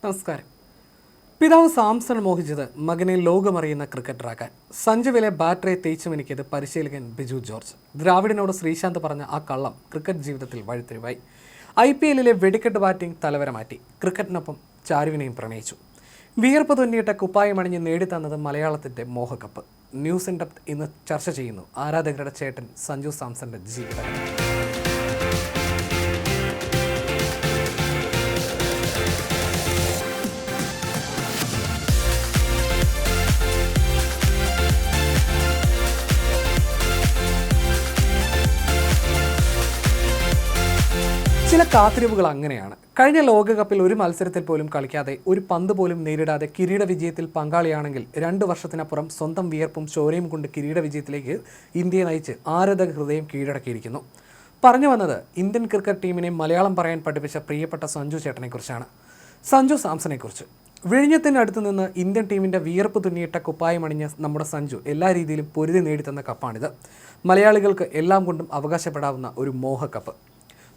നമസ്കാരം. പിതാവ് സാംസൺ മോഹിച്ചത് മകനെ ലോകമറിയുന്ന ക്രിക്കറ്ററാക്കാൻ. സഞ്ജുവിലെ ബാറ്ററെ തേച്ചു മിനുക്കിയത് പരിശീലകൻ ബിജു ജോർജ്. ദ്രാവിഡിനോട് ശ്രീശാന്ത് പറഞ്ഞ ആ കള്ളം ക്രിക്കറ്റ് ജീവിതത്തിൽ വഴിത്തിരിവായി. IPL വെടിക്കെട്ട് ബാറ്റിംഗ് തലവര മാറ്റി. ക്രിക്കറ്റിനൊപ്പം ചാരുവിനെയും പ്രണയിച്ചു. വിയർപ്പ് തുന്നിയിട്ട കുപ്പായമണിഞ്ഞ് നേടിത്തന്നത് മലയാളത്തിൻ്റെ മോഹക്കപ്പ്. ന്യൂസ് ഇൻ ഡെപ്ത് ഇന്ന് ചർച്ച ചെയ്യുന്നു ആരാധകരുടെ ചേട്ടൻ സഞ്ജു സാംസന്റെ ജീവിതം. ചില കാത്തിരിവുകൾ അങ്ങനെയാണ്. കഴിഞ്ഞ ലോകകപ്പിൽ ഒരു മത്സരത്തിൽ പോലും കളിക്കാതെ, ഒരു പന്ത് പോലും നേരിടാതെ കിരീട വിജയത്തിൽ പങ്കാളിയാണെങ്കിൽ 2 വർഷത്തിനപ്പുറം സ്വന്തം വിയർപ്പും ചോരയും കൊണ്ട് കിരീട വിജയത്തിലേക്ക് ഇന്ത്യയെ നയിച്ച് ആരാധക ഹൃദയം കീഴടക്കിയിരിക്കുന്നു. പറഞ്ഞു വന്നത് ഇന്ത്യൻ ക്രിക്കറ്റ് ടീമിനെ മലയാളം പറയാൻ പഠിപ്പിച്ച പ്രിയപ്പെട്ട സഞ്ജു ചേട്ടനെക്കുറിച്ചാണ്. സഞ്ജു സാംസണെക്കുറിച്ച്. വിഴിഞ്ഞത്തിനടുത്ത് നിന്ന് ഇന്ത്യൻ ടീമിൻ്റെ വിയർപ്പ് തുന്നിയിട്ട കുപ്പായമണിഞ്ഞ നമ്മുടെ സഞ്ജു എല്ലാ രീതിയിലും പൊരുതി നേടിത്തന്ന കപ്പാണിത്. മലയാളികൾക്ക് എല്ലാം കൊണ്ടും അവകാശപ്പെടാവുന്ന ഒരു മോഹക്കപ്പ്.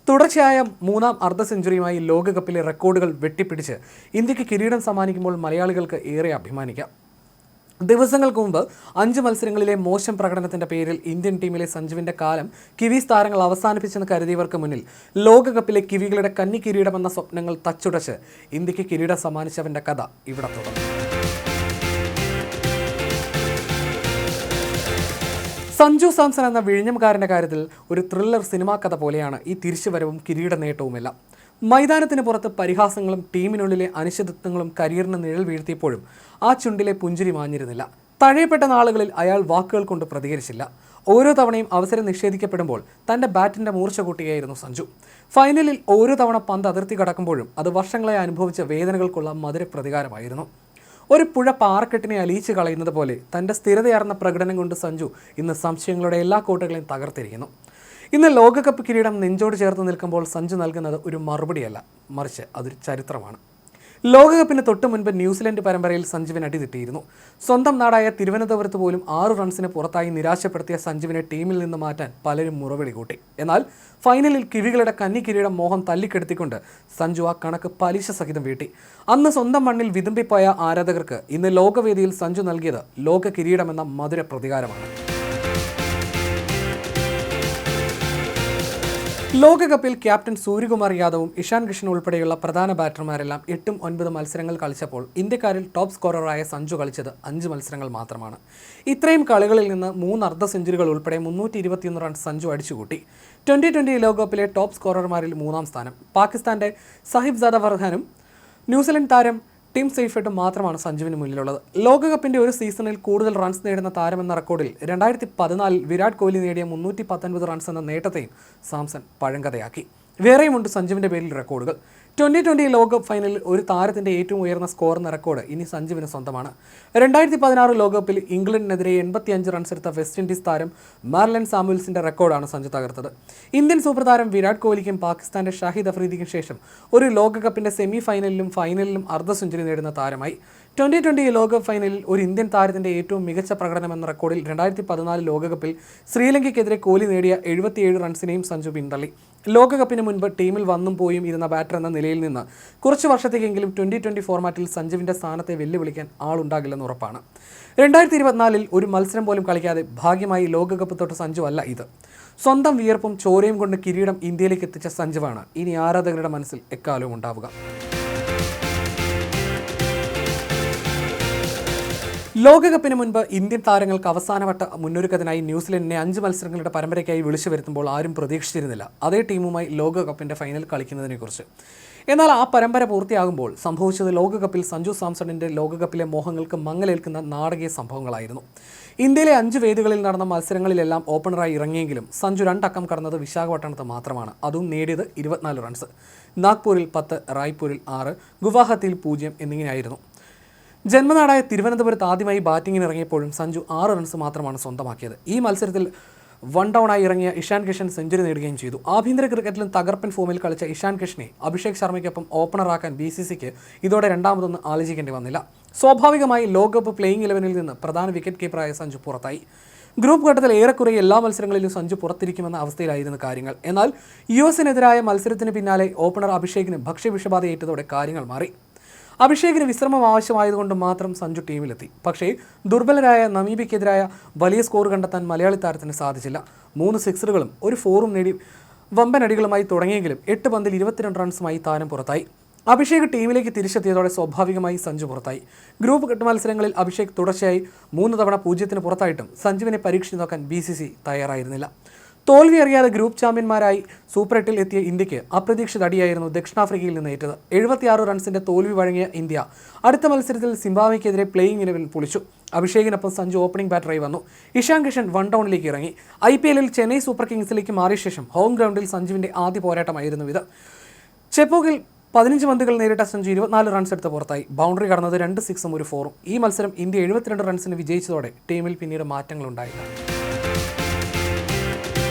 തുടർച്ചയായ 3ാം അർദ്ധ സെഞ്ചുറിയുമായി ലോകകപ്പിലെ റെക്കോർഡുകൾ വെട്ടിപ്പിടിച്ച് ഇന്ത്യക്ക് കിരീടം സമ്മാനിക്കുമ്പോൾ മലയാളികൾക്ക് ഏറെ അഭിമാനിക്കാം. ദിവസങ്ങൾക്ക് മുമ്പ് 5 മത്സരങ്ങളിലെ മോശം പ്രകടനത്തിൻ്റെ പേരിൽ ഇന്ത്യൻ ടീമിലെ സഞ്ജുവിൻ്റെ കാലം കിവീസ് താരങ്ങൾ അവസാനിപ്പിച്ചെന്ന് കരുതിയവർക്ക് മുന്നിൽ ലോകകപ്പിലെ കിവികളുടെ കന്നി കിരീടമെന്ന സ്വപ്നങ്ങൾ തച്ചുടച്ച് ഇന്ത്യക്ക് കിരീടം സമ്മാനിച്ചവൻ്റെ കഥ ഇവിടെ തുടങ്ങും. സഞ്ജു സാംസൺ എന്ന വിഴിഞ്ഞംകാരൻ്റെ കാര്യത്തിൽ ഒരു ത്രില്ലർ സിനിമാ കഥ പോലെയാണ് ഈ തിരിച്ചുവരവും കിരീട നേട്ടവുമെല്ലാം. മൈതാനത്തിന് പുറത്ത് പരിഹാസങ്ങളും ടീമിനുള്ളിലെ അനിശ്ചിതത്വങ്ങളും കരിയറിന് നിഴൽ വീഴ്ത്തിയപ്പോഴും ആ ചുണ്ടിലെ പുഞ്ചിരി മാഞ്ഞിരുന്നില്ല. തഴയപ്പെട്ട നാളുകളിൽ അയാൾ വാക്കുകൾ കൊണ്ട് പ്രതികരിച്ചില്ല. ഓരോ തവണയും അവസരം നിഷേധിക്കപ്പെടുമ്പോൾ തൻ്റെ ബാറ്റിൻ്റെ മൂർച്ച കൂട്ടുകയായിരുന്നു സഞ്ജു. ഫൈനലിൽ ഓരോ തവണ പന്ത് അതിർത്തി കടക്കുമ്പോഴും അത് വർഷങ്ങളായി അനുഭവിച്ച വേദനകൾക്കുള്ള മധുര പ്രതികാരമായിരുന്നു. ഒരു പുഴ പാറക്കെട്ടിനെ അലിയിച്ച് കളയുന്നത് പോലെ തൻ്റെ സ്ഥിരതയാർന്ന പ്രകടനം കൊണ്ട് സഞ്ജു ഇന്ന് സംശയങ്ങളുടെ എല്ലാ കോട്ടകളെയും തകർത്തിരിക്കുന്നു. ഇന്ന് ലോകകപ്പ് കിരീടം നെഞ്ചോട് ചേർത്ത് നിൽക്കുമ്പോൾ സഞ്ജു നൽകുന്നത് ഒരു മറുപടിയല്ല, മറിച്ച് അതൊരു ചരിത്രമാണ്. ലോകകപ്പിന് തൊട്ട് മുൻപ് ന്യൂസിലൻഡ് പരമ്പരയിൽ സഞ്ജുവിന് അടിതെറ്റിയിരുന്നു. സ്വന്തം നാടായ തിരുവനന്തപുരത്ത് പോലും 6 റൺസിന് പുറത്തായി നിരാശപ്പെടുത്തിയ സഞ്ജുവിനെ ടീമിൽ നിന്ന് മാറ്റാൻ പലരും മുറവിളി കൂട്ടി. എന്നാൽ ഫൈനലിൽ കിവികളുടെ കന്നി കിരീടം മോഹം തല്ലിക്കെടുത്തിക്കൊണ്ട് സഞ്ജു ആ കണക്ക് പലിശ സഹിതം വീട്ടി. അന്ന് സ്വന്തം മണ്ണിൽ വിതുമ്പിപ്പോയ ആരാധകർക്ക് ഇന്ന് ലോകവേദിയിൽ സഞ്ജു നൽകിയത് ലോക കിരീടമെന്ന മധുര പ്രതികാരമാണ്. ലോകകപ്പിൽ ക്യാപ്റ്റൻ സൂര്യകുമാർ യാദവും ഇഷാൻ കിഷൻ ഉൾപ്പെടെയുള്ള പ്രധാന ബാറ്റർമാരെല്ലാം 8-9 മത്സരങ്ങൾ കളിച്ചപ്പോൾ ഇന്ത്യക്കാരിൽ ടോപ്പ് സ്കോററായ സഞ്ജു കളിച്ചത് 5 മത്സരങ്ങൾ മാത്രമാണ്. ഇത്രയും കളികളിൽ നിന്ന് 3 അർദ്ധ സെഞ്ചുറികൾ ഉൾപ്പെടെ 321 റൺസ് സഞ്ജു അടിച്ചുകൂട്ടി. 2020 ലോകകപ്പിലെ ടോപ്പ് സ്കോറർമാരിൽ 3ാം സ്ഥാനം പാകിസ്ഥാൻ്റെ സാഹിബ്സാദ ഫർഹാനും ന്യൂസിലൻഡ് താരം ടിം സെയ്ഫർട്ടും മാത്രമാണ് സഞ്ജുവിന് മുന്നിലുള്ളത്. ലോകകപ്പിൻ്റെ ഒരു സീസണിൽ കൂടുതൽ റൺസ് നേടുന്ന താരമെന്ന റെക്കോർഡിൽ 2014 വിരാട് കോഹ്ലി നേടിയ 319 റൺസ് എന്ന നേട്ടത്തെയും സാംസൺ പഴങ്കഥയാക്കി. വേറെയുമുണ്ട് സഞ്ജുവിൻ്റെ പേരിൽ റെക്കോർഡുകൾ. 2020 ലോകകപ്പ് ഫൈനലിൽ ഒരു താരത്തിൻ്റെ ഏറ്റവും ഉയർന്ന സ്കോർ എന്ന റെക്കോർഡ് ഇനി സഞ്ജുവിന് സ്വന്തമാണ്. 2016 ലോകകപ്പിൽ ഇംഗ്ലണ്ടിനെതിരെ 85 റൺസ് എടുത്ത വെസ്റ്റ് ഇൻഡീസ് താരം മാർലൻ സാമുവൽസിൻ്റെ റെക്കോർഡാണ് സഞ്ജു തകർത്തത്. ഇന്ത്യൻ സൂപ്പർ താരം വിരാട് കോഹ്ലിക്കും പാകിസ്ഥാൻ്റെ ഷാഹിദ് അഫ്രീദിക്കും ശേഷം ഒരു ലോകകപ്പിൻ്റെ സെമി ഫൈനലിലും ഫൈനലിലും അർദ്ധ സെഞ്ചുറി നേടുന്ന താരമായി. 2020 ലോകകപ്പ് ഫൈനലിൽ ഒരു ഇന്ത്യൻ താരത്തിൻ്റെ ഏറ്റവും മികച്ച പ്രകടനം എന്ന റെക്കോർഡിൽ 2014 ലോകകപ്പിൽ ശ്രീലങ്കയ്ക്കെതിരെ കോഹ്ലി നേടിയ 77 റൺസിനെയും സഞ്ജു പിന്തള്ളി. ലോകകപ്പിന് മുൻപ് ടീമിൽ വന്നും പോയും ഇരുന്ന ബാറ്റർ എന്ന നിലയിൽ നിന്ന് കുറച്ച് വർഷത്തേക്കെങ്കിലും 2020 ഫോർമാറ്റിൽ സഞ്ജുവിൻ്റെ സ്ഥാനത്തെ വെല്ലുവിളിക്കാൻ ആളുണ്ടാകില്ലെന്ന് ഉറപ്പാണ്. 2024 ഒരു മത്സരം പോലും കളിക്കാതെ ഭാഗ്യമായി ലോകകപ്പ് തൊട്ട് സഞ്ജു അല്ല ഇത്. സ്വന്തം വിയർപ്പും ചോരയും കൊണ്ട് കിരീടം ഇന്ത്യയിലേക്ക് എത്തിച്ച സഞ്ജുവാണ് ഇനി ആരാധകരുടെ മനസ്സിൽ എക്കാലവും ഉണ്ടാവുക. ലോകകപ്പിന് മുൻപ് ഇന്ത്യൻ താരങ്ങൾക്ക് അവസാനവട്ട മുന്നൊരുക്കത്തിനായി ന്യൂസിലൻഡിനെ 5 മത്സരങ്ങളുടെ പരമ്പരയ്ക്കായി വിളിച്ചു വരുത്തുമ്പോൾ ആരും പ്രതീക്ഷിച്ചിരുന്നില്ല അതേ ടീമുമായി ലോകകപ്പിൻ്റെ ഫൈനൽ കളിക്കുന്നതിനെക്കുറിച്ച്. എന്നാൽ ആ പരമ്പര പൂർത്തിയാകുമ്പോൾ സംഭവിച്ചത് ലോകകപ്പിൽ സഞ്ജു സാംസണിൻ്റെ ലോകകപ്പിലെ മോഹങ്ങൾക്ക് മങ്ങലേൽക്കുന്ന നാടകീയ സംഭവങ്ങളായിരുന്നു. ഇന്ത്യയിലെ 5 വേദികളിൽ നടന്ന മത്സരങ്ങളിലെല്ലാം ഓപ്പണറായി ഇറങ്ങിയെങ്കിലും സഞ്ജു 2 അക്കം കടന്നത് വിശാഖപട്ടണത്ത് മാത്രമാണ്. അതും നേടിയത് 24 റൺസ്. നാഗ്പൂരിൽ 10, റായ്പൂരിൽ 6, ഗുവാഹത്തിയിൽ 0 എന്നിങ്ങനെയായിരുന്നു. ജന്മനാടായ തിരുവനന്തപുരത്ത് ആദ്യമായി ബാറ്റിങ്ങിന് ഇറങ്ങിയപ്പോഴും സഞ്ജു 6 റൺസ് മാത്രമാണ് സ്വന്തമാക്കിയത്. ഈ മത്സരത്തിൽ 1 ഡൗണായി ഇറങ്ങിയ ഇഷാൻ കിഷൻ സെഞ്ചുറി നേടുകയും ചെയ്തു. ആഭ്യന്തര ക്രിക്കറ്റിലും തകർപ്പൻ ഫോമിൽ കളിച്ച ഇഷാൻ കിഷനെ അഭിഷേക് ശർമ്മയ്ക്കൊപ്പം ഓപ്പണറാക്കാൻ BCCക്ക് ഇതോടെ രണ്ടാമതൊന്നും ആലോചിക്കേണ്ടി വന്നില്ല. സ്വാഭാവികമായി ലോകകപ്പ് പ്ലേയിങ് 11 നിന്ന് പ്രധാന വിക്കറ്റ് കീപ്പറായ സഞ്ജു പുറത്തായി. ഗ്രൂപ്പ് ഘട്ടത്തിൽ ഏറെക്കുറെ എല്ലാ മത്സരങ്ങളിലും സഞ്ജു പുറത്തിരിക്കുമെന്ന അവസ്ഥയിലായിരുന്നു കാര്യങ്ങൾ. എന്നാൽ US-നെതിരായ മത്സരത്തിന് പിന്നാലെ ഓപ്പണർ അഭിഷേകിന് ഭക്ഷ്യവിഷബാധയേറ്റതോടെ കാര്യങ്ങൾ മാറി. അഭിഷേകിന് വിശ്രമം ആവശ്യമായതുകൊണ്ട് മാത്രം സഞ്ജു ടീമിലെത്തി. പക്ഷേ ദുർബലരായ നമീബിയക്കെതിരായ വലിയ സ്കോർ കണ്ടെത്താൻ മലയാളി താരത്തിന് സാധിച്ചില്ല. 3 സിക്സറുകളും ഒരു 4ഉം നേടി വമ്പൻ അടികളുമായി തുടങ്ങിയെങ്കിലും 8 പന്തിൽ 22 റൺസുമായി താരം പുറത്തായി. അഭിഷേക് ടീമിലേക്ക് തിരിച്ചെത്തിയതോടെ സ്വാഭാവികമായി സഞ്ജു പുറത്തായി. ഗ്രൂപ്പ് ഘട്ട മത്സരങ്ങളിൽ അഭിഷേക് തുടർച്ചയായി 3 തവണ 0-ന് പുറത്തായിട്ടും സഞ്ജുവിനെ പരീക്ഷിച്ചു നോക്കാൻ BCC തയ്യാറായിരുന്നില്ല. തോൽവി അറിയാതെ ഗ്രൂപ്പ് ചാമ്പ്യന്മാരായി സൂപ്പർ 8-ൽ എത്തിയ ഇന്ത്യക്ക് അപ്രതീക്ഷിത അടിയായിരുന്നു ദക്ഷിണാഫ്രിക്കയിൽ നിന്ന് ഏറ്റത്. 76 റൺസിന്റെ തോൽവി വഴങ്ങിയ ഇന്ത്യ അടുത്ത മത്സരത്തിൽ സിംബാബ്വെക്കെതിരെ പ്ലേയിങ് 11 പൊളിച്ചു. അഭിഷേകിനൊപ്പം സഞ്ജു ഓപ്പണിംഗ് ബാറ്ററായി വന്നു. ഇഷാൻ കിഷൻ 1 ഡൗണിലേക്ക് ഇറങ്ങി. IPL-ൽ ചെന്നൈ സൂപ്പർ കിങ്സിലേക്ക് മാറിയ ശേഷം ഹോം ഗ്രൗണ്ടിൽ സഞ്ജുവിന്റെ ആദ്യ പോരാട്ടമായിരുന്നു ഇത്. ചെപ്പോക്കിൽ 15 പന്തുകൾ നേരിട്ട സഞ്ജു 24 റൺസ് എടുത്ത് പുറത്തായി. ബൗണ്ടറി കടന്നത് 2 സിക്സും ഒരു 4ഉം. ഈ മത്സരം ഇന്ത്യ 72 റൺസിന് വിജയിച്ചതോടെ ടീമിൽ പിന്നീട് മാറ്റങ്ങളുണ്ടായില്ല.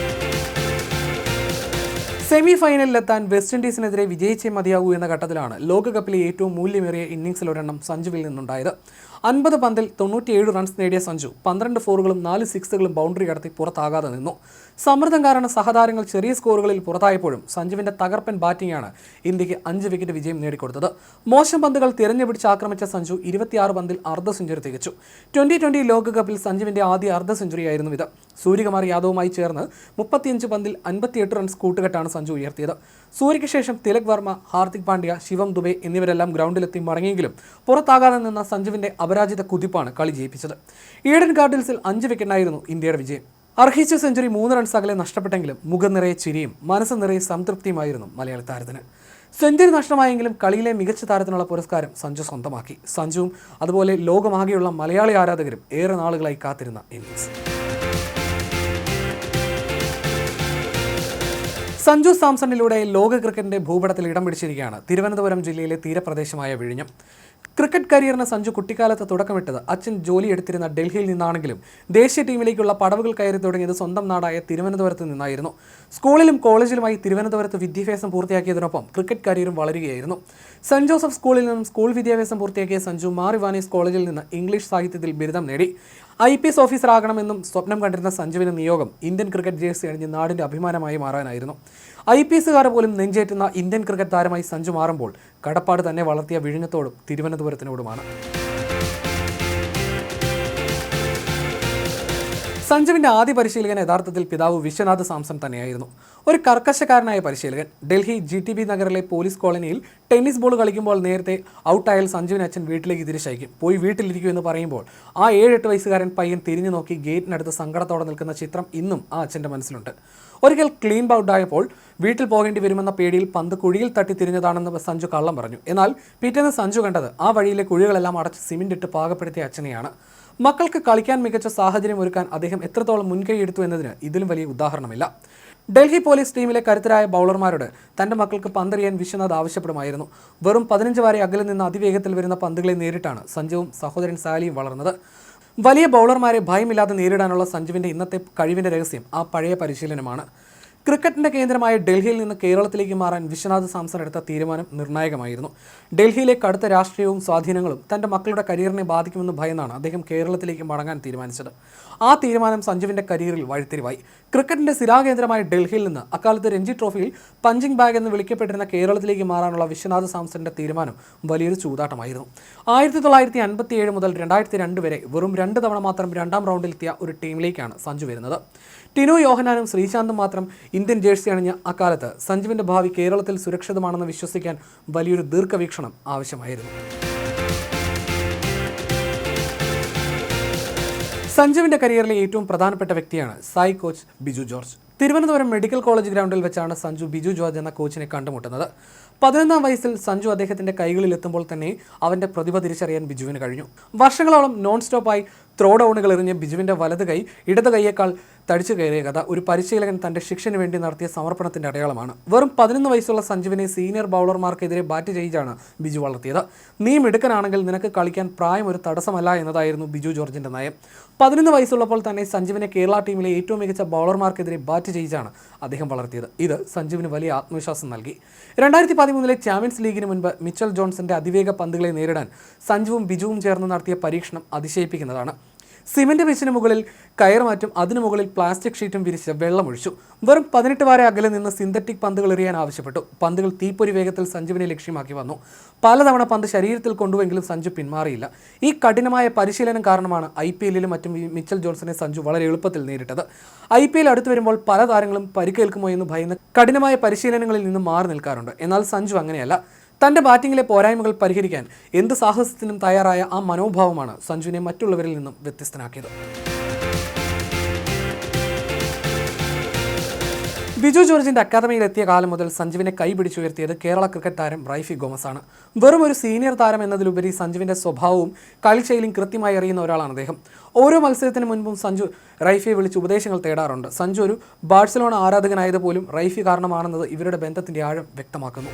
സെമി ഫൈനലിലെത്താൻ വെസ്റ്റ് ഇൻഡീസിനെതിരെ വിജയിച്ചേ മതിയാകൂ എന്ന ഘട്ടത്തിലാണ് ലോകകപ്പിലെ ഏറ്റവും മൂല്യമേറിയ ഇന്നിംഗ്സിൽ ഒരെണ്ണം സഞ്ജുവിൽ നിന്നുണ്ടായത്. 50 പന്തിൽ 97 റൺസ് നേടിയ സഞ്ജു 12 ഫോറുകളും 4 സിക്സുകളും ബൗണ്ടറി കടത്തി പുറത്താകാതെ നിന്നു. സമ്മർദ്ദം കാരണം സഹതാരങ്ങൾ ചെറിയ സ്കോറുകളിൽ പുറത്തായപ്പോഴും സഞ്ജുവിന്റെ തകർപ്പൻ ബാറ്റിംഗാണ് ഇന്ത്യക്ക് 5 വിക്കറ്റ് വിജയം നേടിക്കൊടുത്തത്. മോശം പന്തുകൾ തിരഞ്ഞുപിടിച്ച് ആക്രമിച്ച സഞ്ജു 26 പന്തിൽ അർദ്ധ സെഞ്ചുറി തികച്ചു. 2020 ലോകകപ്പിൽ സഞ്ജുവിന്റെ ആദ്യ അർദ്ധ സെഞ്ചുറിയായിരുന്നു ഇത്. സൂര്യകുമാർ യാദവുമായി ചേർന്ന് 35 പന്തിൽ 58 റൺസ് കൂട്ടുകെട്ടാണ് സഞ്ജു ഉയർത്തിയത്. സൂര്യയ്ക്ക് ശേഷം തിലക് വർമ്മ, ഹാർദിക് പാണ്ഡ്യ, ശിവം ദുബെ എന്നിവരെല്ലാം ഗ്രൗണ്ടിലെത്തി മടങ്ങിയെങ്കിലും പുറത്താകാതെ നിന്ന സഞ്ജുവിന്റെ അപരാജിത കുതിപ്പാണ് കളി ജയിപ്പിച്ചത്. ഈഡൻ ഗാർഡിൻസിൽ 5 വിക്കറ്റിനായിരുന്നു ഇന്ത്യയുടെ വിജയം. അർഹിച്ച സെഞ്ചുറി 3 റൺസ് അകലെ നഷ്ടപ്പെട്ടെങ്കിലും മുഖം നിറയെ ചിരിയും മനസ്സ് നിറയെ സംതൃപ്തിയുമായിരുന്നു മലയാളി താരത്തിന്. സെഞ്ചുറി നഷ്ടമായെങ്കിലും കളിയിലെ മികച്ച താരത്തിനുള്ള പുരസ്കാരം സഞ്ജു സ്വന്തമാക്കി. സഞ്ജുവും അതുപോലെ ലോകമാകെയുള്ള മലയാളി ആരാധകരും ഏറെ നാളുകളായി കാത്തിരുന്ന ഇന്നിംഗ്സ്. സഞ്ജു സാംസണിലൂടെ ലോക ക്രിക്കറ്റിന്റെ ഭൂപടത്തിൽ ഇടം പിടിച്ചിരിക്കുകയാണ് തിരുവനന്തപുരം ജില്ലയിലെ തീരപ്രദേശമായ വിഴിഞ്ഞം. ക്രിക്കറ്റ് കരിയറിന് സഞ്ജു കുട്ടിക്കാലത്ത് തുടക്കമിട്ടത് അച്ഛൻ ജോലി എടുത്തിരുന്ന ഡൽഹിയിൽ നിന്നാണെങ്കിലും ദേശീയ ടീമിലേക്കുള്ള പടവുകൾ കയറി തുടങ്ങിയത് സ്വന്തം നാടായ തിരുവനന്തപുരത്ത് നിന്നായിരുന്നു. സ്കൂളിലും കോളേജിലുമായി തിരുവനന്തപുരത്ത് വിദ്യാഭ്യാസം പൂർത്തിയാക്കിയതിനൊപ്പം ക്രിക്കറ്റ് കരിയറും വളരുകയായിരുന്നു. സെന്റ് ജോസഫ് സ്കൂളിൽ നിന്നും സ്കൂൾ വിദ്യാഭ്യാസം പൂർത്തിയാക്കിയ സഞ്ജു മാർ ഇവാനീസ് കോളേജിൽ നിന്ന് ഇംഗ്ലീഷ് സാഹിത്യത്തിൽ ബിരുദം നേടി. IPS ഓഫീസറാകണമെന്നും സ്വപ്നം കണ്ടിരുന്ന സഞ്ജുവിന് നിയോഗം ഇന്ത്യൻ ക്രിക്കറ്റ് ജേഴ്സി അണിഞ്ഞ് നാടിന്റെ അഭിമാനമായി മാറാനായിരുന്നു. IPSകാരെ പോലും നെഞ്ചേറ്റുന്ന ഇന്ത്യൻ ക്രിക്കറ്റ് താരമായി സഞ്ജു മാറുമ്പോൾ കടപ്പാട് തന്നെ വളർത്തിയ വിഴിഞ്ഞത്തോടും തിരുവനന്തപുരത്തിനോടുമാണ്. സഞ്ജുവിന്റെ ആദ്യ പരിശീലകൻ യഥാർത്ഥത്തിൽ പിതാവ് വിശ്വനാഥ് സാംസൺ തന്നെയായിരുന്നു. ഒരു കർക്കശക്കാരനായ പരിശീലകൻ. ഡൽഹി GTB നഗറിലെ പോലീസ് കോളനിയിൽ ടെന്നീസ് ബോൾ കളിക്കുമ്പോൾ നേരത്തെ ഔട്ടായാൽ സഞ്ജുവിനെ അച്ഛൻ വീട്ടിലേക്ക് തിരിച്ചയക്കും. പോയി വീട്ടിലിരിക്കൂ എന്ന് പറയുമ്പോൾ ആ 7-8 വയസ്സുകാരൻ പയ്യൻ തിരിഞ്ഞു നോക്കി ഗേറ്റിനടുത്ത് സങ്കടത്തോടെ നിൽക്കുന്ന ചിത്രം ഇന്നും ആ അച്ഛൻ്റെ മനസ്സിലുണ്ട്. ഒരിക്കൽ ക്ലീൻ ബൗട്ടായപ്പോൾ വീട്ടിൽ പോകേണ്ടി വരുമെന്ന പേടിയിൽ പന്ത് കുഴിയിൽ തട്ടി തിരിഞ്ഞതാണെന്ന് സഞ്ജു കള്ളം പറഞ്ഞു. എന്നാൽ പിറ്റേന്ന് സഞ്ജു കണ്ടത് ആ വഴിയിലെ കുഴികളെല്ലാം അടച്ച് സിമെന്റ് ഇട്ട് പാകപ്പെടുത്തിയ അച്ഛനെയാണ്. മക്കൾക്ക് കളിക്കാൻ മികച്ച സാഹചര്യം ഒരുക്കാൻ അദ്ദേഹം എത്രത്തോളം മുൻകൈയെടുത്തു എന്നതിന് ഇതിലും വലിയ ഉദാഹരണമില്ല. ഡൽഹി പോലീസ് ടീമിലെ കരുത്തരായ ബൗളർമാരോട് തൻ്റെ മക്കൾക്ക് പന്തെറിയാൻ വിശ്വനാഥ് ആവശ്യപ്പെടുമായിരുന്നു. വെറും 15 വരെ അകലിൽ നിന്ന് അതിവേഗത്തിൽ വരുന്ന പന്തുകളെ നേരിട്ടാണ് സഞ്ജുവും സഹോദരൻ സാലിയും വളർന്നത്. വലിയ ബൗളർമാരെ ഭയമില്ലാതെ നേരിടാനുള്ള സഞ്ജുവിൻ്റെ ഇന്നത്തെ കഴിവിൻ്റെ രഹസ്യം ആ പഴയ പരിശീലനമാണ്. ക്രിക്കറ്റിൻ്റെ കേന്ദ്രമായ ഡൽഹിയിൽ നിന്ന് കേരളത്തിലേക്ക് മാറാൻ വിശ്വനാഥ് സാംസൺ എടുത്ത തീരുമാനം നിർണായകമായിരുന്നു. ഡൽഹിയിലെ കടുത്ത രാഷ്ട്രീയവും സ്വാധീനങ്ങളും തൻ്റെ മക്കളുടെ കരിയറിനെ ബാധിക്കുമെന്ന് ഭയന്നാണ് അദ്ദേഹം കേരളത്തിലേക്ക് മടങ്ങാൻ തീരുമാനിച്ചത്. ആ തീരുമാനം സഞ്ജുവിൻ്റെ കരിയറിൽ വഴിത്തിരിവായി. ക്രിക്കറ്റിൻ്റെ സ്ഥിരാകേന്ദ്രമായ ഡൽഹിയിൽ നിന്ന് അക്കാലത്ത് രഞ്ജി ട്രോഫിയിൽ പഞ്ചിങ് ബാഗ് എന്ന് വിളിക്കപ്പെട്ടിരുന്ന കേരളത്തിലേക്ക് മാറാനുള്ള വിശ്വനാഥ് സാംസണിൻ്റെ തീരുമാനം വലിയൊരു ചൂതാട്ടമായിരുന്നു. 1957 മുതൽ 2002 വരെ വെറും 2 തവണ മാത്രം 2ാം റൗണ്ടിലെത്തിയ ഒരു ടീമിലേക്കാണ് സഞ്ജു വരുന്നത്. ടിനു യോഹനാനും ശ്രീശാന്തും മാത്രം ഇന്ത്യൻ ജേഴ്സി അണിഞ്ഞ അക്കാലത്ത് സഞ്ജുവിൻ്റെ ഭാവി കേരളത്തിൽ സുരക്ഷിതമാണെന്ന് വിശ്വസിക്കാൻ വലിയൊരു ദീർഘവീക്ഷണം ആവശ്യമായിരുന്നു. സഞ്ജുവിൻ്റെ കരിയറിലെ ഏറ്റവും പ്രധാനപ്പെട്ട വ്യക്തിയാണ് Sai coach Biju George. Thiruvananthapuram medical college ഗ്രൗണ്ടിൽ വെച്ചാണ് സഞ്ജു ബിജു ജോർജ് എന്ന കോച്ചിനെ കണ്ടുമുട്ടുന്നത്. 11ാം വയസ്സിൽ സഞ്ജു അദ്ദേഹത്തിൻ്റെ കൈകളിൽ എത്തുമ്പോൾ തന്നെ അവൻ്റെ പ്രതിഭ തിരിച്ചറിയാൻ ബിജുവിന് കഴിഞ്ഞു. വർഷങ്ങളോളം നോൺ സ്റ്റോപ്പായി ത്രോ ഡൗണുകൾ എറിഞ്ഞ് ബിജുവിൻ്റെ വലത് കൈ ഇടത് കൈയേക്കാൾ തടിച്ചു കയറിയ കഥ ഒരു പരിശീലകൻ തൻ്റെ ശിക്ഷന് വേണ്ടി നടത്തിയ സമർപ്പണത്തിൻ്റെ അടയാളമാണ്. വെറും 11 വയസ്സുള്ള സഞ്ജുവിനെ സീനിയർ ബൗളർമാർക്കെതിരെ ബാറ്റ് ചെയ്യിച്ചാണ് ബിജു വളർത്തിയത്. നീ മിടുക്കനാണെങ്കിൽ നിനക്ക് കളിക്കാൻ പ്രായം ഒരു തടസ്സമല്ല എന്നതായിരുന്നു ബിജു ജോർജിൻ്റെ നയം. 11 വയസ്സുള്ളപ്പോൾ തന്നെ സഞ്ജുവിനെ കേരള ടീമിലെ ഏറ്റവും മികച്ച ബൗളർമാർക്കെതിരെ ബാറ്റ് ചെയ്യിച്ചാണ് അദ്ദേഹം വളർത്തിയത്. ഇത് സഞ്ജുവിന് വലിയ ആത്മവിശ്വാസം നൽകി. 2013 ചാമ്പ്യൻസ് ലീഗിന് മുൻപ് മിച്ചൽ ജോൺസന്റെ അതിവേഗ പന്തുകളെ നേരിടാൻ സഞ്ജുവും ബിജുവും ചേർന്ന് നടത്തിയ പരീക്ഷണം അതിശയിപ്പിക്കുന്നതാണ്. സിമന്റ് പിച്ചിന് മുകളിൽ കയറുമാറ്റും അതിനു മുകളിൽ പ്ലാസ്റ്റിക് ഷീറ്റും വിരിച്ച് വെള്ളമൊഴിച്ചു. വെറും 18 വാര അകലെ നിന്ന് സിന്തറ്റിക് പന്തുകൾ എറിയാൻ ആവശ്യപ്പെട്ടു. പന്തുകൾ തീപ്പൊരി വേഗത്തിൽ സഞ്ജുവിനെ ലക്ഷ്യമാക്കി വന്നു. പലതവണ പന്ത് ശരീരത്തിൽ കൊണ്ടുവെങ്കിലും സഞ്ജു പിന്മാറിയില്ല. ഈ കഠിനമായ പരിശീലനം കാരണമാണ് IPLലും മറ്റും മിച്ചൽ ജോൺസനെ സഞ്ജു വളരെ എളുപ്പത്തിൽ നേരിട്ടത്. IPL അടുത്തു വരുമ്പോൾ പല താരങ്ങളും പരിക്കേൽക്കുമോ എന്ന് ഭയന്ന് കഠിനമായ പരിശീലനങ്ങളിൽ നിന്ന് മാറി നിൽക്കാറുണ്ട്. എന്നാൽ സഞ്ജു അങ്ങനെയല്ല. തൻ്റെ ബാറ്റിങ്ങിലെ പോരായ്മകൾ പരിഹരിക്കാൻ എന്ത് സാഹസത്തിനും തയ്യാറായ ആ മനോഭാവമാണ് സഞ്ജുവിനെ മറ്റുള്ളവരിൽ നിന്നും വ്യത്യസ്തനാക്കിയത്. ബിജു ജോർജിന്റെ അക്കാദമിയിൽ എത്തിയ കാലം മുതൽ സഞ്ജുവിനെ കൈപിടിച്ചുയർത്തിയത് കേരള ക്രിക്കറ്റ് താരം റൈഫി ഗോമസ് ആണ്. വെറും ഒരു സീനിയർ താരം എന്നതിലുപരി സഞ്ജുവിന്റെ സ്വഭാവവും കളിശൈലിയും കൃത്യമായി അറിയുന്ന ഒരാളാണ് അദ്ദേഹം. ഓരോ മത്സരത്തിന് മുൻപും സഞ്ജു റൈഫിയെ വിളിച്ച് ഉപദേശങ്ങൾ തേടാറുണ്ട്. സഞ്ജു ഒരു ബാഴ്സലോണ ആരാധകനായത് പോലും റൈഫി കാരണമാണെന്നത് ഇവരുടെ ബന്ധത്തിന്റെ ആഴം വ്യക്തമാക്കുന്നു.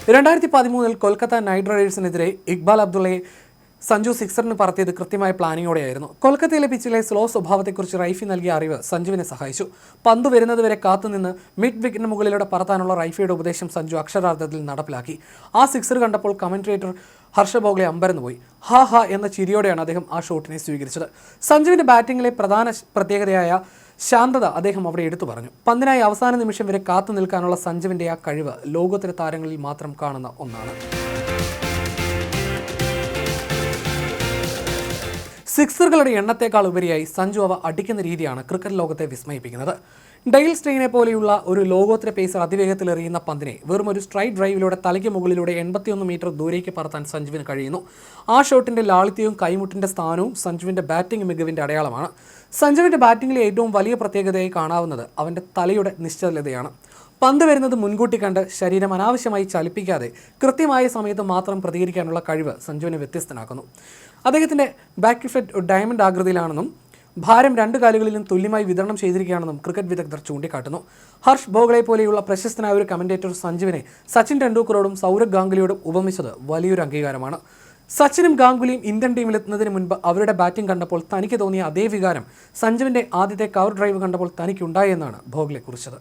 2013 കൊൽക്കത്ത നൈറ്റ് റൈഡേഴ്സിനെതിരെ ഇക്ബാൽ അബ്ദുള്ളയെ സഞ്ജു സിക്സറിന് പറത്തിയത് കൃത്യമായ പ്ലാനിങ്ങോടെയായിരുന്നു. കൊൽക്കത്തയിലെ പിച്ചിലെ സ്ലോ സ്വഭാവത്തെക്കുറിച്ച് റൈഫി നൽകിയ അറിവ് സഞ്ജുവിനെ സഹായിച്ചു. പന്ത് വരുന്നതുവരെ കാത്തുനിന്ന് മിഡ് വിക്കറ്റിന് മുകളിലൂടെ പറത്താനുള്ള റൈഫിയുടെ ഉപദേശം സഞ്ജു അക്ഷരാർത്ഥത്തിൽ നടപ്പിലാക്കി. ആ സിക്സർ കണ്ടപ്പോൾ കമന്റേറ്റർ ഹർഷ ഭോഗ്ലെ അമ്പരന്ന് പോയി. ഹാ ഹാ എന്ന ചിരിയോടെയാണ് അദ്ദേഹം ആ ഷോട്ടിനെ സ്വീകരിച്ചത്. സഞ്ജുവിന്റെ ബാറ്റിംഗിലെ പ്രധാന പ്രത്യേകതയായ ശാന്തത അദ്ദേഹം അവിടെ എടുത്തു പറഞ്ഞു. പന്തിനായി അവസാന നിമിഷം വരെ കാത്തു നിൽക്കാനുള്ള സഞ്ജുവിന്റെ ആ കഴിവ് ലോകോത്തര താരങ്ങളിൽ മാത്രം കാണുന്ന ഒന്നാണ്. സിക്സറുകളുടെ എണ്ണത്തേക്കാൾ ഉപരിയായി സഞ്ജു അവ അടിക്കുന്ന രീതിയാണ് ക്രിക്കറ്റ് ലോകത്തെ വിസ്മയിപ്പിക്കുന്നത്. ഡെയിൽ സ്റ്റെയിനെ പോലെയുള്ള ഒരു ലോകോത്തര പേസർ അതിവേഗത്തിൽ എറിയുന്ന പന്തിനെ വെറും ഒരു സ്ട്രൈറ്റ് ഡ്രൈവിലൂടെ തലയ്ക്ക് മുകളിലൂടെ 81 മീറ്റർ ദൂരേക്ക് പറത്താൻ സഞ്ജുവിന് കഴിയുന്നു. ആ ഷോട്ടിന്റെ ലാളിത്യവും കൈമുട്ടിന്റെ സ്ഥാനവും സഞ്ജുവിന്റെ ബാറ്റിംഗ് മികവിന്റെ അടയാളമാണ്. സഞ്ജുവിന്റെ ബാറ്റിംഗിലെ ഏറ്റവും വലിയ പ്രത്യേകതയായി കാണാവുന്നത് അവന്റെ തലയുടെ നിശ്ചലതയാണ്. പന്ത് വരുന്നത് മുൻകൂട്ടി കണ്ട് ശരീരം അനാവശ്യമായി ചലിപ്പിക്കാതെ കൃത്യമായ സമയത്ത് മാത്രം പ്രതികരിക്കാനുള്ള കഴിവ് സഞ്ജുവിനെ വ്യത്യസ്തനാക്കുന്നു. അദ്ദേഹത്തിൻ്റെ ബാക്ക് ഫിറ്റ് ഡയമണ്ട് ആകൃതിയിലാണെന്നും ഭാരം 2 കാലുകളിലും തുല്യമായി വിതരണം ചെയ്തിരിക്കുകയാണെന്നും ക്രിക്കറ്റ് വിദഗ്ധർ ചൂണ്ടിക്കാട്ടുന്നു. ഹർഷ് ഭോഗ്ലെ പോലെയുള്ള പ്രശസ്തനായ ഒരു കമന്റേറ്റർ സഞ്ജുവിനെ സച്ചിൻ ടെണ്ടുൽക്കറോടും സൗരവ് ഗാംഗുലിയോടും ഉപമിച്ചത് വലിയൊരു അംഗീകാരമാണ്. സച്ചിനും ഗാംഗുലിയും ഇന്ത്യൻ ടീമിലെത്തുന്നതിന് മുൻപ് അവരുടെ ബാറ്റിംഗ് കണ്ടപ്പോൾ തനിക്ക് തോന്നിയ അതേ വികാരം സഞ്ജുവിൻ്റെ ആദ്യത്തെ കവർ ഡ്രൈവ് കണ്ടപ്പോൾ തനിക്കുണ്ടായി എന്നാണ് ഭോഗ്ലെ കുറിച്ചത്.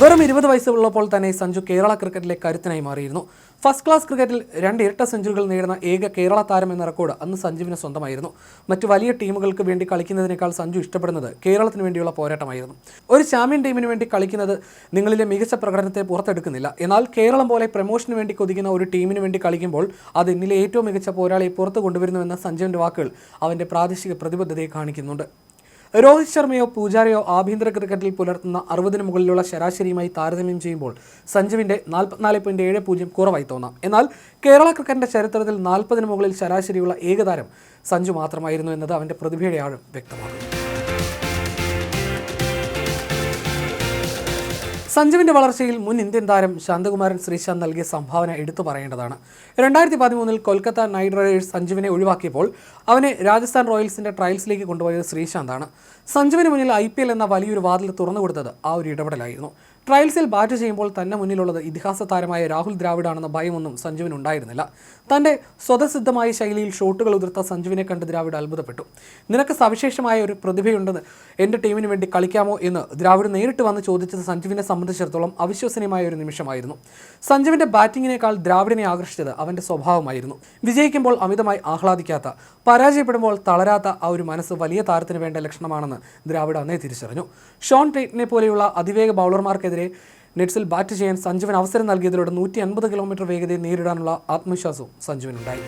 വെറും 20 വയസ്സുള്ളപ്പോൾ തന്നെ സഞ്ജു കേരള ക്രിക്കറ്റിലെ കരുത്തനായി മാറിയിരുന്നു. ഫസ്റ്റ് ക്ലാസ് ക്രിക്കറ്റിൽ 2 ഇരട്ട സെഞ്ചുറികൾ നേടുന്ന ഏക കേരള താരം എന്ന റെക്കോർഡ് അന്ന് സഞ്ജുവിന് സ്വന്തമായിരുന്നു. മറ്റു വലിയ ടീമുകൾക്ക് വേണ്ടി കളിക്കുന്നതിനേക്കാൾ സഞ്ജു ഇഷ്ടപ്പെടുന്നത് കേരളത്തിന് വേണ്ടിയുള്ള പോരാട്ടമായിരുന്നു. ഒരു ചാമ്പ്യൻ ടീമിന് വേണ്ടി കളിക്കുന്നത് നിങ്ങളിലെ മികച്ച പ്രകടനത്തെ പുറത്തെടുക്കുന്നില്ല. എന്നാൽ കേരളം പോലെ പ്രമോഷന് വേണ്ടി കൊതിക്കുന്ന ഒരു ടീമിന് വേണ്ടി കളിക്കുമ്പോൾ അത് എന്നിലെ ഏറ്റവും മികച്ച പോരാളിയെ പുറത്തു കൊണ്ടുവരുന്നുവെന്ന സഞ്ജുവിൻ്റെ വാക്കുകൾ അവൻ്റെ പ്രാദേശിക പ്രതിബദ്ധതയെ കാണിക്കുന്നുണ്ട്. രോഹിത് ശർമ്മയോ പൂജാരയോ ആഭ്യന്തര ക്രിക്കറ്റിൽ പുലർത്തുന്ന 60-ന് മുകളിലുള്ള ശരാശരിയുമായി താരതമ്യം ചെയ്യുമ്പോൾ സഞ്ജുവിൻ്റെ 44.70 കുറവായി തോന്നാം. എന്നാൽ കേരള ക്രിക്കറ്റിൻ്റെ ചരിത്രത്തിൽ 40-ന് മുകളിൽ ശരാശരിയുള്ള ഏകതാരം സഞ്ജു മാത്രമായിരുന്നു എന്നത് അവൻ്റെ പ്രതിഭയുടെ ആഴം വ്യക്തമാക്കുന്നു. സഞ്ജുവിൻ്റെ വളർച്ചയിൽ മുൻ ഇന്ത്യൻ താരം ശാന്തകുമാരൻ ശ്രീശാന്ത് നൽകിയ സംഭാവന എടുത്തു പറയേണ്ടതാണ്. 2013 കൊൽക്കത്ത നൈറ്റ് റൈഡേഴ്സ് സഞ്ജുവിനെ ഒഴിവാക്കിയപ്പോൾ അവനെ രാജസ്ഥാൻ റോയൽസിൻ്റെ ട്രയൽസിലേക്ക് കൊണ്ടുപോയത് ശ്രീശാന്താണ്. സഞ്ജുവിന് മുന്നിൽ IPL എന്ന വലിയൊരു വാതിൽ തുറന്നു കൊടുത്തത് ആ ഒരു ഇടപെടലായിരുന്നു. ട്രയൽസിൽ ബാറ്റ് ചെയ്യുമ്പോൾ തന്നെ മുന്നിലുള്ളത് ഇതിഹാസ താരമായ രാഹുൽ ദ്രാവിഡാണെന്ന ഭയമൊന്നും സഞ്ജുവിനുണ്ടായിരുന്നില്ല. തൻ്റെ സ്വതസിദ്ധമായ ശൈലിയിൽ ഷോട്ടുകൾ ഉതിർത്ത സഞ്ജുവിനെ കണ്ട് ദ്രാവിഡ് അത്ഭുതപ്പെട്ടു. നിനക്ക് സവിശേഷമായ ഒരു പ്രതിഭയുണ്ടെന്ന് എൻ്റെ ടീമിന് വേണ്ടി കളിക്കാമോ എന്ന് ദ്രാവിഡ് നേരിട്ട് വന്ന് ചോദിച്ചത് സഞ്ജുവിനെ സംബന്ധിച്ചിടത്തോളം അവിശ്വസനീയമായ ഒരു നിമിഷമായിരുന്നു. സഞ്ജുവിൻ്റെ ബാറ്റിങ്ങിനേക്കാൾ ദ്രാവിഡിനെ ആകർഷിച്ചത് അവൻ്റെ സ്വഭാവമായിരുന്നു. വിജയിക്കുമ്പോൾ അമിതമായി ആഹ്ലാദിക്കാത്ത, പരാജയപ്പെടുമ്പോൾ തളരാത്ത ആ ഒരു മനസ്സ് വലിയ താരത്തിന് വേണ്ട ലക്ഷണമാണെന്ന് ദ്രാവിഡ് അന്നേ തിരിച്ചറിഞ്ഞു. ഷോൺ ടേറ്റിനെ പോലെയുള്ള അതിവേഗ ബൗളർമാർക്കെതിരെ നെറ്റ്സിൽ ബാറ്റ് ചെയ്യാൻ സഞ്ജുവിന് അവസരം നൽകിയതിലൂടെ 150 കിലോമീറ്റർ വേഗതയെ നേരിടാനുള്ള ആത്മവിശ്വാസവും സഞ്ജുവിനുണ്ടായി.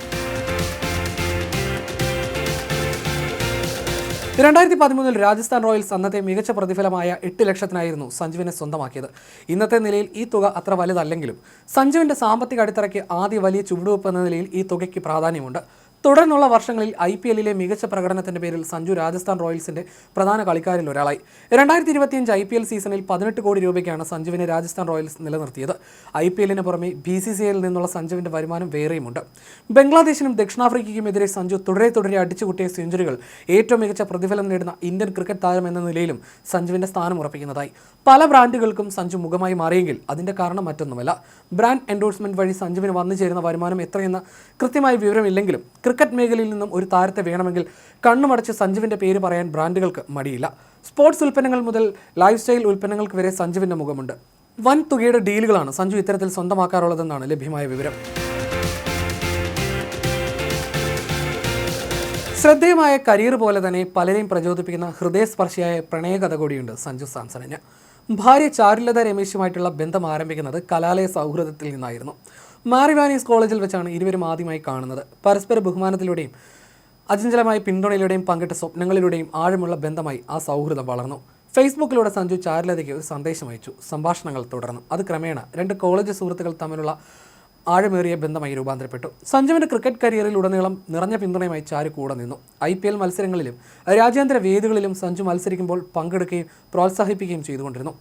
2013 രാജസ്ഥാൻ റോയൽസ് അന്നത്തെ മികച്ച പ്രതിഫലമായ 8 ലക്ഷത്തിനായിരുന്നു സഞ്ജുവിനെ സ്വന്തമാക്കിയത്. ഇന്നത്തെ നിലയിൽ ഈ തുക അത്ര വലുതല്ലെങ്കിലും സഞ്ജുവിൻ്റെ സാമ്പത്തിക അടിത്തറയ്ക്ക് ആദ്യ വലിയ ചുവടുവെപ്പ് എന്ന നിലയിൽ ഈ തുകയ്ക്ക് പ്രാധാന്യമുണ്ട്. തുടർന്നുള്ള വർഷങ്ങളിൽ IPLലെ മികച്ച പ്രകടനത്തിൻ്റെ പേരിൽ സഞ്ജു രാജസ്ഥാൻ റോയൽസിൻ്റെ പ്രധാന കളിക്കാരിൽ ഒരാളായി. 2025 IPL സീസണിൽ 18 കോടി രൂപയ്ക്കാണ് സഞ്ജുവിനെ രാജസ്ഥാൻ റോയൽസ് നിലനിർത്തിയത്. IPLന് പുറമെ BCCIൽ നിന്നുള്ള സഞ്ജുവിൻ്റെ വരുമാനം വേറെയുമുണ്ട്. ബംഗ്ലാദേശിനും ദക്ഷിണാഫ്രിക്കയ്ക്കുമെതിരെ സഞ്ജു തുടരെ അടിച്ചുകൂട്ടിയ സെഞ്ചുറികൾ ഏറ്റവും മികച്ച പ്രതിഫലം നേടുന്ന ഇന്ത്യൻ ക്രിക്കറ്റ് താരം എന്ന നിലയിലും സഞ്ജുവിൻ്റെ സ്ഥാനം ഉറപ്പിക്കുന്നതായി. പല ബ്രാൻഡുകൾക്കും സഞ്ജു മുഖമായി മാറിയെങ്കിൽ അതിൻ്റെ കാരണം മറ്റൊന്നുമല്ല. ബ്രാൻഡ് എൻഡോഴ്സ്മെൻറ്റ് വഴി സഞ്ജുവിന് വന്നു ചേരുന്ന വരുമാനം എത്രയെന്ന കൃത്യമായ വിവരമില്ലെങ്കിലും ക്രിക്കറ്റ് മേഖലയിൽ നിന്നും ഒരു താരത്തെ വേണമെങ്കിൽ കണ്ണുമടച്ച് സഞ്ജുവിൻ്റെ പേര് പറയാൻ ബ്രാൻഡുകൾക്ക് മടിയില്ല. സ്പോർട്സ് ഉൽപ്പന്നങ്ങൾ മുതൽ ലൈഫ് സ്റ്റൈൽ ഉൽപ്പന്നങ്ങൾക്ക് വരെ സഞ്ജുവിൻ്റെ മുഖമുണ്ട്. വൻ തുകയുടെ ഡീലുകളാണ് സഞ്ജു ഇത്തരത്തിൽ സ്വന്തമാക്കാറുള്ളതെന്നാണ് ലഭ്യമായ വിവരം. ശ്രദ്ധേയമായ കരിയർ പോലെ തന്നെ പലരെയും പ്രചോദിപ്പിക്കുന്ന ഹൃദയസ്പർശിയായ പ്രണയകഥ കൂടിയുണ്ട് സഞ്ജു സാംസണിന്. ഭാര്യ ചാരുലത രമേശുമായിട്ടുള്ള ബന്ധം ആരംഭിക്കുന്നത് കലാലയ സൗഹൃദത്തിൽ നിന്നായിരുന്നു. മാറിവാനീസ് കോളേജിൽ വെച്ചാണ് ഇരുവരും ആദ്യമായി കാണുന്നത്. പരസ്പര ബഹുമാനത്തിലൂടെയും അചഞ്ചലമായ പിന്തുണയിലൂടെയും പങ്കിട്ട സ്വപ്നങ്ങളിലൂടെയും ആഴമുള്ള ബന്ധമായി ആ സൗഹൃദം വളർന്നു. ഫേസ്ബുക്കിലൂടെ സഞ്ജു ചാരുലതയ്ക്ക് ഒരു സന്ദേശം അയച്ചു. സംഭാഷണങ്ങൾ തുടർന്നു. അത് ക്രമേണ രണ്ട് കോളേജ് സുഹൃത്തുക്കൾ തമ്മിലുള്ള ആഴമേറിയ ബന്ധമായി രൂപാന്തരപ്പെട്ടു. സഞ്ജുവിൻ്റെ ക്രിക്കറ്റ് കരിയറിൽ ഉടനീളം നിറഞ്ഞ പിന്തുണയുമായി ചാരു കൂടെ നിന്നു. IPL മത്സരങ്ങളിലും രാജ്യാന്തര വേദികളിലും സഞ്ജു മത്സരിക്കുമ്പോൾ പങ്കെടുക്കുകയും പ്രോത്സാഹിപ്പിക്കുകയും ചെയ്തുകൊണ്ടിരുന്നു.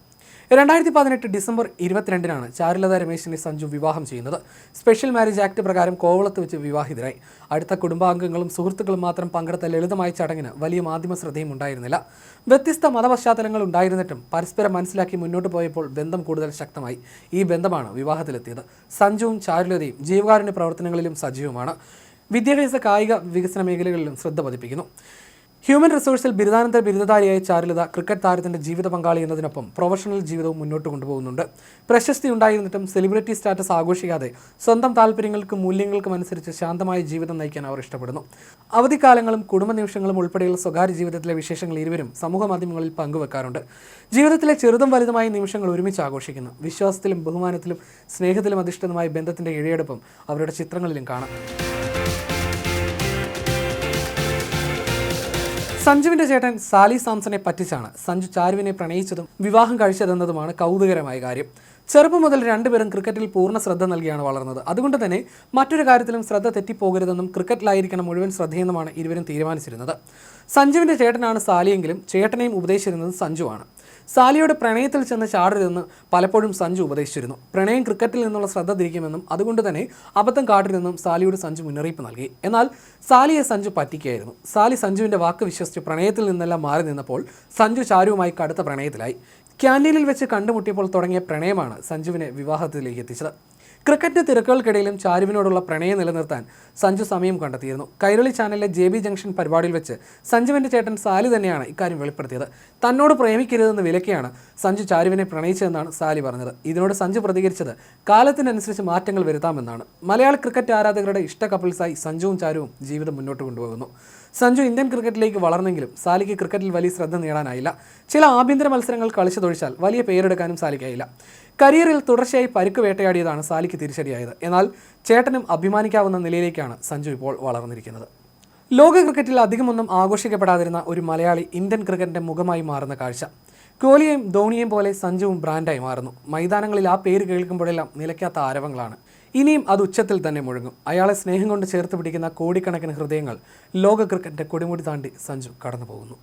2018 ഡിസംബർ 22-നാണ് ചാരുലത രമേശിനെ സഞ്ജു വിവാഹം ചെയ്യുന്നത്. സ്പെഷ്യൽ മാരേജ് ആക്ട് പ്രകാരം കോവളത്ത് വെച്ച് വിവാഹിതരായി. അടുത്ത കുടുംബാംഗങ്ങളും സുഹൃത്തുക്കളും മാത്രം പങ്കെടുത്ത ലളിതമായ ചടങ്ങിന് വലിയ മാധ്യമ ശ്രദ്ധയും ഉണ്ടായിരുന്നില്ല. വ്യത്യസ്ത മതപശ്ചാത്തലങ്ങൾ ഉണ്ടായിരുന്നിട്ടും പരസ്പരം മനസ്സിലാക്കി മുന്നോട്ട് പോയപ്പോൾ ബന്ധം കൂടുതൽ ശക്തമായി. ഈ ബന്ധമാണ് വിവാഹത്തിലെത്തിയത്. സഞ്ജുവും ചാരുലതയും ജീവകാരുണ്യ പ്രവർത്തനങ്ങളിലും സജീവമാണ്. വിദ്യാഭ്യാസ കായിക വികസന മേഖലകളിലും ശ്രദ്ധ പതിപ്പിക്കുന്നു. ഹ്യൂമൻ റിസോഴ്സിൽ ബിരുദാനന്തര ബിരുദധാരിയായ ചാരുലത ക്രിക്കറ്റ് താരത്തിൻ്റെ ജീവിത പങ്കാളി എന്നതിനൊപ്പം പ്രൊഫഷണൽ ജീവിതവും മുന്നോട്ട് കൊണ്ടുപോകുന്നുണ്ട്. പ്രശസ്തി ഉണ്ടായിരുന്നിട്ടും സെലിബ്രിറ്റി സ്റ്റാറ്റസ് ആഘോഷിക്കാതെ സ്വന്തം താല്പര്യങ്ങൾക്കും മൂല്യങ്ങൾക്കും അനുസരിച്ച് ശാന്തമായ ജീവിതം നയിക്കാൻ അവർ ഇഷ്ടപ്പെടുന്നു. അവധിക്കാലങ്ങളും കുടുംബ നിമിഷങ്ങളും ഉൾപ്പെടെയുള്ള സ്വകാര്യ ജീവിതത്തിലെ വിശേഷങ്ങൾ ഇരുവരും സമൂഹ മാധ്യമങ്ങളിൽ പങ്കുവെക്കാറുണ്ട്. ജീവിതത്തിലെ ചെറുതും വലുതുമായ നിമിഷങ്ങൾ ഒരുമിച്ച് ആഘോഷിക്കുന്നു. വിശ്വാസത്തിലും ബഹുമാനത്തിലും സ്നേഹത്തിലും അധിഷ്ഠിതമായ ബന്ധത്തിൻ്റെ ഇഴയെടുപ്പും അവരുടെ ചിത്രങ്ങളിലും കാണാം. സഞ്ജുവിൻ്റെ ചേട്ടൻ സാലി സാംസണെ പറ്റിച്ചാണ് സഞ്ജു ചാരുവിനെ പ്രണയിച്ചതും വിവാഹം കഴിച്ചതെന്നതുമാണ് കൗതുകരമായ കാര്യം. ചെറുപ്പം മുതൽ രണ്ടുപേരും ക്രിക്കറ്റിൽ പൂർണ്ണ ശ്രദ്ധ നൽകിയാണ് വളർന്നത്. അതുകൊണ്ട് തന്നെ മറ്റൊരു കാര്യത്തിലും ശ്രദ്ധ തെറ്റിപ്പോകരുതെന്നും ക്രിക്കറ്റിലായിരിക്കണം മുഴുവൻ ശ്രദ്ധയെന്നുമാണ് ഇരുവരും തീരുമാനിച്ചിരുന്നത്. സഞ്ജുവിൻ്റെ ചേട്ടനാണ് സാലിയെങ്കിലും ചേട്ടനെയും ഉപദേശിച്ചിരുന്നത് സഞ്ജുവാണ്. സാലിയോട് പ്രണയത്തിൽ ചെന്ന് ചാടരുതെന്ന് പലപ്പോഴും സഞ്ജു ഉപദേശിച്ചിരുന്നു. പ്രണയം ക്രിക്കറ്റിൽ നിന്നുള്ള ശ്രദ്ധ തിരിക്കുമെന്നും അതുകൊണ്ട് തന്നെ അബദ്ധം കാട്ടരുതെന്നും സാലിയോട് സഞ്ജു മുന്നറിയിപ്പ് നൽകി. എന്നാൽ സാലിയെ സഞ്ജു പറ്റിക്കുകയായിരുന്നു. സാലി സഞ്ജുവിൻ്റെ വാക്ക് വിശ്വസിച്ച് പ്രണയത്തിൽ നിന്നെല്ലാം മാറി നിന്നപ്പോൾ സഞ്ജു ചാരുവുമായി കടുത്ത പ്രണയത്തിലായി. ക്യാൻറ്റീനിൽ വെച്ച് കണ്ടുമുട്ടിയപ്പോൾ തുടങ്ങിയ പ്രണയമാണ് സഞ്ജുവിനെ വിവാഹത്തിലേക്ക് എത്തിച്ചത്. ക്രിക്കറ്റ് തിരക്കുകൾക്കിടയിലും ചാരുവിനോടുള്ള പ്രണയം നിലനിർത്താൻ സഞ്ജു സമയം കണ്ടെത്തിയിരുന്നു. കൈരളി ചാനലിലെ JB ജംഗ്ഷൻ പരിപാടിയിൽ വെച്ച് സഞ്ജുവിൻ്റെ ചേട്ടൻ സാലി തന്നെയാണ് ഇക്കാര്യം വെളിപ്പെടുത്തിയത്. തന്നോട് പ്രേമിക്കരുതെന്ന് വിലക്കിയാണ് സഞ്ജു ചാരുവിനെ പ്രണയിച്ചതെന്നാണ് സാലി പറഞ്ഞത്. ഇതിനോട് സഞ്ജു പ്രതികരിച്ചത് കാലത്തിനനുസരിച്ച് മാറ്റങ്ങൾ വരുത്താമെന്നാണ്. മലയാള ക്രിക്കറ്റ് ആരാധകരുടെ ഇഷ്ട കപ്പിൾസായി സഞ്ജുവും ചാരുവും ജീവിതം മുന്നോട്ട് കൊണ്ടുപോകുന്നു. സഞ്ജു ഇന്ത്യൻ ക്രിക്കറ്റിലേക്ക് വളർന്നെങ്കിലും സാലിക്ക് ക്രിക്കറ്റിൽ വലിയ ശ്രദ്ധ നേടാനായില്ല. ചില ആഭ്യന്തര മത്സരങ്ങൾ കളിച്ചതൊഴിച്ചാൽ വലിയ പേരെടുക്കാനും സാലിക്കായില്ല. കരിയറിൽ തുടർച്ചയായി പരിക്ക് വേട്ടയാടിയതാണ് സാലിക്ക് തിരിച്ചടിയായത്. എന്നാൽ ചേട്ടനും അഭിമാനിക്കാവുന്ന നിലയിലേക്കാണ് സഞ്ജു ഇപ്പോൾ വളർന്നിരിക്കുന്നത്. ലോക ക്രിക്കറ്റിൽ അധികമൊന്നും ആഘോഷിക്കപ്പെടാതിരുന്ന ഒരു മലയാളി ഇന്ത്യൻ ക്രിക്കറ്റിൻ്റെ മുഖമായി മാറുന്ന കാഴ്ച. കോഹ്ലിയെയും ധോണിയെയും പോലെ സഞ്ജുവും ബ്രാൻഡായി മാറുന്നു. മൈതാനങ്ങളിൽ ആ പേര് കേൾക്കുമ്പോഴെല്ലാം നിലയ്ക്കാത്ത ആരവങ്ങളാണ്. ഇനിയും അത് ഉച്ചത്തിൽ തന്നെ മുഴങ്ങും. അയാളെ സ്നേഹം കൊണ്ട് ചേർത്ത് പിടിക്കുന്ന കോടിക്കണക്കിന് ഹൃദയങ്ങൾ ലോക ക്രിക്കറ്റിൻ്റെ കൊടിമുടി താണ്ടി സഞ്ജു കടന്നു പോകുന്നു.